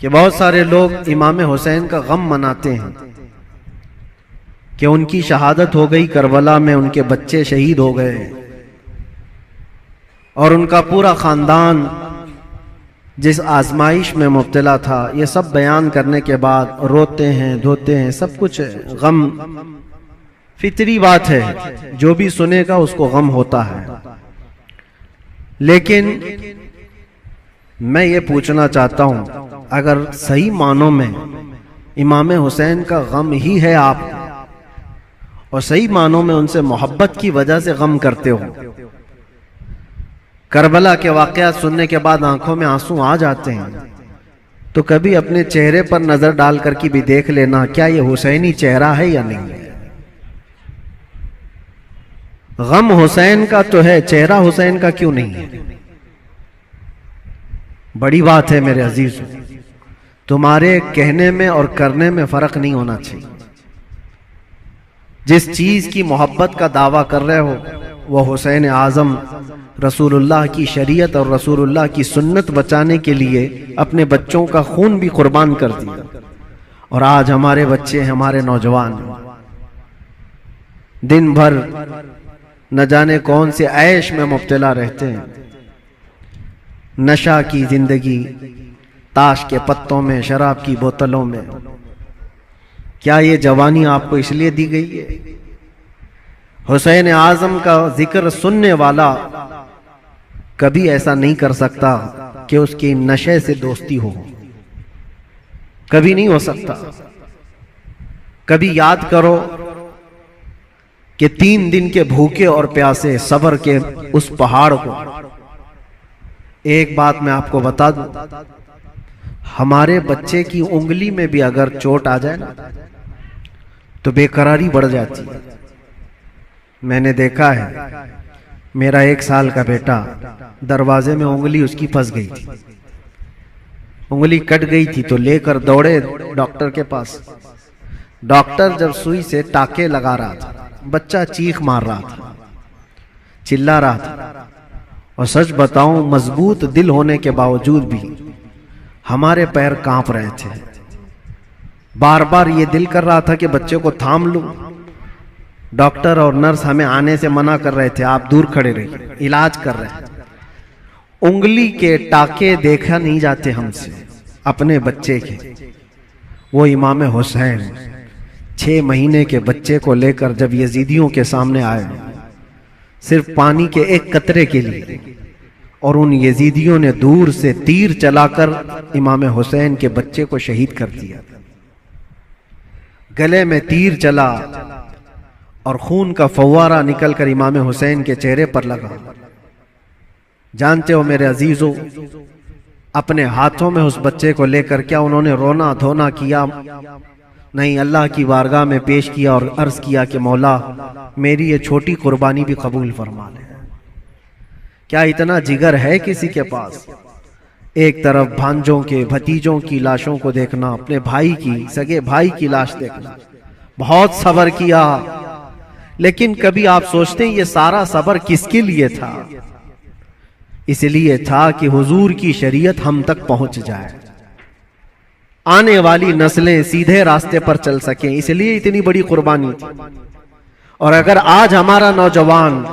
कि बहुत सारे लोग इमाम हुसैन का गम मनाते हैं कि उनकी शहादत हो गई करबला में, उनके बच्चे शहीद हो गए और उनका पूरा खानदान जिस आजमाइश में मुब्तला था। ये सब बयान करने के बाद रोते हैं, धोते हैं, सब कुछ है। गम फितरी बात है, जो भी सुनेगा उसको गम होता है। लेकिन मैं ये पूछना चाहता हूं, अगर सही मानों में इमाम हुसैन का गम ही है आप, और सही मानों में उनसे मोहब्बत की वजह से गम करते हो, करबला के वाकयात सुनने के बाद आंखों में आंसू आ जाते हैं, तो कभी अपने चेहरे पर नजर डाल करके भी देख लेना, क्या ये हुसैनी चेहरा है या नहीं है। गम हुसैन का तो है, चेहरा हुसैन का क्यों नहीं है। बड़ी बात है मेरे अजीज, तुम्हारे कहने में और करने में फर्क नहीं होना चाहिए। जिस चीज की मोहब्बत का दावा कर रहे हो वो हुसैन आजम रसूलुल्लाह की शरीयत और रसूलुल्लाह की सुन्नत बचाने के लिए अपने बच्चों का खून भी कुर्बान कर दिया, और आज हमारे बच्चे, हमारे नौजवान दिन भर न जाने कौन से ऐश में मुब्तला रहते हैं। नशा की जिंदगी, ताश के पत्तों में, शराब की बोतलों में। क्या ये जवानी आपको इसलिए दी गई है? हुसैन आजम का जिक्र सुनने वाला कभी ऐसा नहीं कर सकता कि उसकी नशे से दोस्ती हो, कभी नहीं हो सकता। कभी याद करो कि 3 दिन के भूखे और प्यासे सब्र के उस पहाड़ को। एक बात मैं आपको बता दूं, हमारे बच्चे की उंगली में भी अगर चोट आ जाए ना तो बेकरारी बढ़ जाती है। मैंने देखा है, मेरा 1 साल का बेटा, दरवाजे में उंगली उसकी फंस गई थी, उंगली कट गई थी, तो लेकर दौड़े डॉक्टर के पास। डॉक्टर जब सुई से टाके लगा रहा था, बच्चा चीख मार रहा था, चिल्ला रहा था, और सच बताऊं मजबूत दिल होने के बावजूद भी हमारे पैर कांप रहे थे। बार बार ये दिल कर रहा था कि बच्चे को थाम लूं। डॉक्टर और नर्स हमें आने से मना कर रहे थे, आप दूर खड़े रहिए, इलाज कर रहे हैं। उंगली के टाके देखा नहीं जाते हमसे अपने बच्चे के। वो इमाम हुसैन 6 महीने के बच्चे को लेकर जब यजीदियों के सामने आए, सिर्फ पानी के एक कतरे के लिए, और उन यजीदियों ने दूर से तीर चलाकर इमाम हुसैन के बच्चे को शहीद कर दिया। गले में तीर चला और खून का फव्वारा निकलकर इमाम हुसैन के चेहरे पर लगा। जानते हो मेरे अजीजों, अपने हाथों में उस बच्चे को लेकर क्या उन्होंने रोना धोना किया? नहीं, अल्लाह की बारगाह में पेश किया और अर्ज किया कि मौला मेरी ये छोटी कुर्बानी भी कबूल फरमा ले। क्या इतना जिगर है किसी के पास? एक तरफ भांजों के, भतीजों की लाशों को देखना, अपने भाई की, सगे भाई की लाश देखना, बहुत सब्र किया। लेकिन कभी आप सोचते हैं ये सारा सब्र किसके लिए था? इसलिए था कि हुजूर की शरीयत हम तक पहुंच जाए, आने वाली नस्लें सीधे रास्ते पर चल सकें, इसलिए इतनी बड़ी कुर्बानी थी। और अगर आज हमारा नौजवान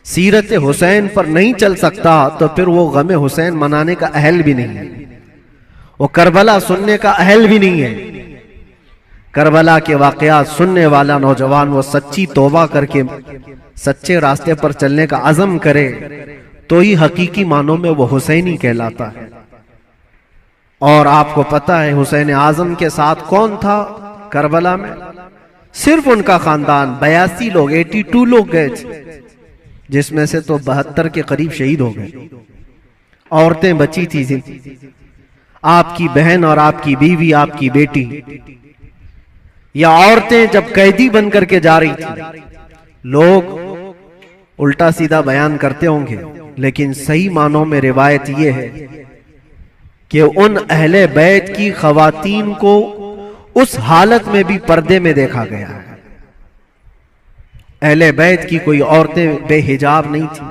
सीरत हुसैन पर नहीं चल सकता तो फिर वो गमे हुसैन मनाने का अहल भी नहीं है, वो करबला सुनने का अहल भी नहीं है। करबला के वाकयात सुनने वाला नौजवान वो सच्ची तौबा करके सच्चे रास्ते पर चलने का अज़म करे तो ही हकीकी मानों में वो हुसैनी कहलाता है। और आपको पता है हुसैन आजम के साथ कौन था करबला में? सिर्फ उनका खानदान। 82 लोग, 82 लोग गए थे, जिसमें से तो 72 के करीब शहीद हो गए। औरतें बची थी, आपकी बहन और आपकी बीवी, आपकी बेटी, या औरतें जब कैदी बन करके जा रही थी। लोग उल्टा सीधा बयान करते होंगे, लेकिन सही मानों में रिवायत यह है कि उन अहले बैत की खवातीन को उस हालत में भी पर्दे में देखा गया है। अहले बैत की कोई औरतें बेहिजाब नहीं थी,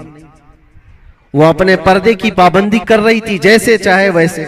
वो अपने पर्दे की पाबंदी कर रही थी, जैसे चाहे वैसे।